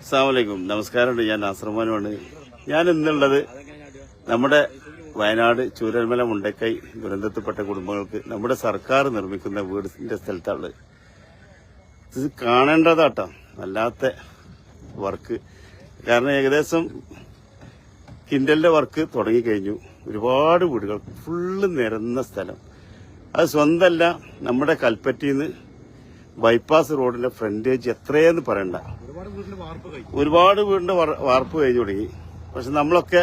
അസ്സലാമലൈക്കും. നമസ്കാരമുണ്ട്. ഞാൻ നാസർമാനുമാണ്. ഞാൻ ഇന്നുള്ളത് നമ്മുടെ വയനാട് ചൂരൽമല മുണ്ടക്കൈ ദുരന്തത്തിൽപ്പെട്ട കുടുംബങ്ങൾക്ക് നമ്മുടെ സർക്കാർ നിർമ്മിക്കുന്ന വീടിന്റെ സ്ഥലത്താണ്. ഇത് കാണേണ്ടതാട്ടോ, വല്ലാത്ത വർക്ക്. കാരണം ഏകദേശം കിൻഡലിന്റെ വർക്ക് തുടങ്ങിക്കഴിഞ്ഞു. ഒരുപാട് വീടുകൾ ഫുള്ള് നിരന്ന സ്ഥലം. അത് സ്വന്തമല്ല, നമ്മുടെ കൽപ്പറ്റയിന്ന് ബൈപ്പാസ് റോഡിന്റെ ഫ്രണ്ടേജ് എത്രയെന്ന് പറയണ്ട. ഒരുപാട് വീടിന്റെ വാർപ്പ് കഴിഞ്ഞു തുടങ്ങി. പക്ഷെ നമ്മളൊക്കെ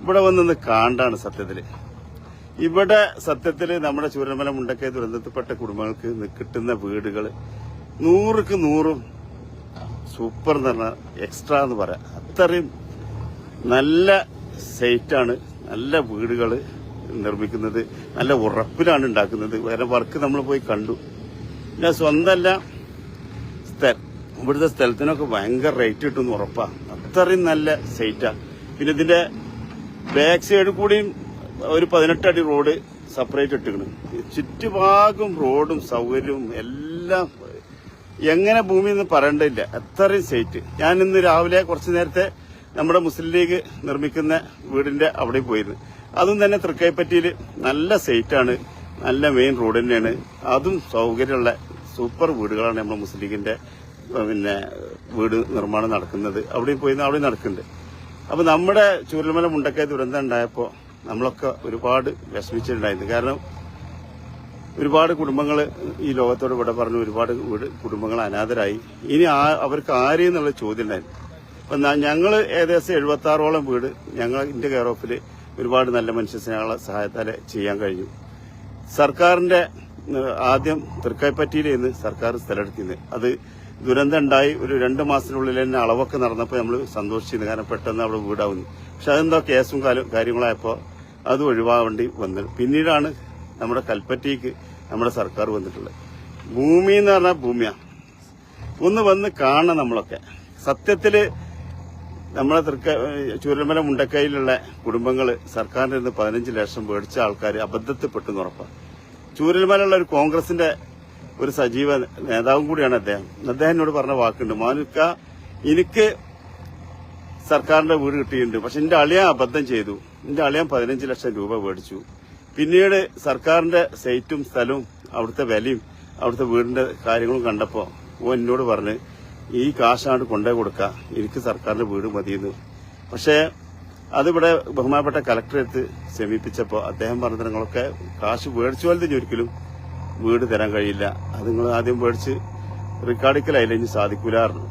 ഇവിടെ വന്നൊന്ന് കാണ്ടാണ് സത്യത്തില്. ഇവിടെ സത്യത്തില് നമ്മുടെ ചൂരൽമല മുണ്ടക്കൈ ദുരന്തത്തിൽപ്പെട്ട കുടുംബങ്ങൾക്ക് കിട്ടുന്ന വീടുകൾ 100ക്ക് 100 സൂപ്പർ എന്ന് പറഞ്ഞാൽ എക്സ്ട്രാ എന്ന് പറയാം. അത്രയും നല്ല സൈറ്റാണ്. നല്ല വീടുകൾ നിർമ്മിക്കുന്നത്, നല്ല ഉറപ്പിലാണ് ഉണ്ടാക്കുന്നത്. വേറെ വർക്ക് നമ്മൾ പോയി കണ്ടു. പിന്നെ സ്വന്തമല്ല, ഇവിടുത്തെ സ്ഥലത്തിനൊക്കെ ഭയങ്കര റേറ്റ് കിട്ടുമെന്ന് ഉറപ്പാണ്. അത്രയും നല്ല സൈറ്റാണ്. പിന്നെ ഇതിന്റെ ബാക്ക് സൈഡ് കൂടിയും ഒരു 18 അടി റോഡ് സെപ്പറേറ്റ് ഇട്ടിക്കണം. ചുറ്റുഭാഗം റോഡും സൗകര്യവും എല്ലാം എങ്ങനെ ഭൂമിയെന്ന് പറയേണ്ടതില്ല. അത്രയും സൈറ്റ്. ഞാൻ ഇന്ന് രാവിലെ കുറച്ചു നേരത്തെ നമ്മുടെ മുസ്ലിം ലീഗ് നിർമ്മിക്കുന്ന വീടിന്റെ അവിടെ പോയിരുന്നു. അതും തന്നെ തൃക്കൈപ്പറ്റിയിൽ നല്ല സൈറ്റാണ്, നല്ല മെയിൻ റോഡ് തന്നെയാണ്. അതും സൗകര്യമുള്ള സൂപ്പർ വീടുകളാണ് നമ്മുടെ മുസ്ലിം ലീഗിന്റെ വീട് നിർമ്മാണം നടക്കുന്നത്. അവിടെയും പോയി അവിടെ നടക്കുന്നുണ്ട്. അപ്പൊ നമ്മുടെ ചൂരൽമല മുണ്ടക്കൈ ദുരന്തം ഉണ്ടായപ്പോൾ നമ്മളൊക്കെ ഒരുപാട് വിഷമിച്ചിട്ടുണ്ടായിരുന്നു. കാരണം ഒരുപാട് കുടുംബങ്ങൾ ഈ ലോകത്തോട് ഇവിടെ പറഞ്ഞു, ഒരുപാട് കുടുംബങ്ങൾ അനാഥരായി. ഇനി അവർക്ക് ആരെന്നുള്ള ചോദ്യം ഉണ്ടായിരുന്നു. അപ്പൊ ഞങ്ങൾ ഏകദേശം 76ഓളം വീട് ഇന്ത്യ കെയർ ഓഫിൽ ഒരുപാട് നല്ല മനുഷ്യസ്നേഹ സഹായത്താലെ ചെയ്യാൻ കഴിഞ്ഞു. സർക്കാരിന്റെ ആദ്യം തൃക്കൈപ്പറ്റിയിൽ നിന്ന് സർക്കാർ സ്ഥലമെടുത്തിരുന്നത്. അത് ദുരന്തം ഉണ്ടായി ഒരു 2 മാസത്തിനുള്ളിൽ തന്നെ അളവൊക്കെ നടന്നപ്പോൾ നമ്മൾ സന്തോഷിച്ചിരുന്നു. കാരണം പെട്ടെന്ന് അവിടെ വീടാവുന്നു. പക്ഷെ അതെന്തോ കേസും കാര്യങ്ങളായപ്പോൾ അത് ഒഴിവാവേണ്ടി വന്നു. പിന്നീടാണ് നമ്മുടെ കൽപ്പറ്റയ്ക്ക് നമ്മുടെ സർക്കാർ വന്നിട്ടുള്ളത്. ഭൂമി എന്ന് പറഞ്ഞാൽ ഭൂമിയാണ്. ഒന്ന് വന്ന് കാണണം നമ്മളൊക്കെ. സത്യത്തില് നമ്മളെ ചൂരൽമല മുണ്ടക്കൈയിലുള്ള കുടുംബങ്ങൾ സർക്കാരിന്റെ നിന്ന് 15 ലക്ഷം മേടിച്ച ആൾക്കാർ അബദ്ധത്തിൽപ്പെട്ടെന്ന് ഉറപ്പാണ്. ചൂരൽമലയുള്ള ഒരു കോൺഗ്രസിന്റെ ഒരു സജീവ നേതാവും കൂടിയാണ് അദ്ദേഹം. എന്നോട് പറഞ്ഞ വാക്കുണ്ട്, മാനുക്ക എനിക്ക് സർക്കാരിന്റെ വീട് കിട്ടിയിട്ടുണ്ട്, പക്ഷെ എന്റെ അളിയാൻ അബദ്ധം ചെയ്തു. എന്റെ അളിയാൻ 15 ലക്ഷം രൂപ മേടിച്ചു. പിന്നീട് സർക്കാരിന്റെ സൈറ്റും സ്ഥലവും അവിടുത്തെ വിലയും അവിടുത്തെ വീടിന്റെ കാര്യങ്ങളും കണ്ടപ്പോ എന്നോട് പറഞ്ഞ് ഈ കാശാണ് കൊണ്ടേ കൊടുക്കുക, എനിക്ക് സർക്കാരിന്റെ വീട് മതിയെന്ന്. പക്ഷെ അതിവിടെ ബഹുമാനപ്പെട്ട കലക്ടറെടുത്ത് സമീപിച്ചപ്പോൾ അദ്ദേഹം പറഞ്ഞത് നിങ്ങളൊക്കെ കാശ് മേടിച്ചു പോലത്തെ ഒരിക്കലും വീട് തരാൻ കഴിയില്ല, അത് നിങ്ങൾ ആദ്യം മേടിച്ച് റെക്കോർഡിക്കലായില്ല, ഇനി സാധിക്കൂലായിരുന്നു.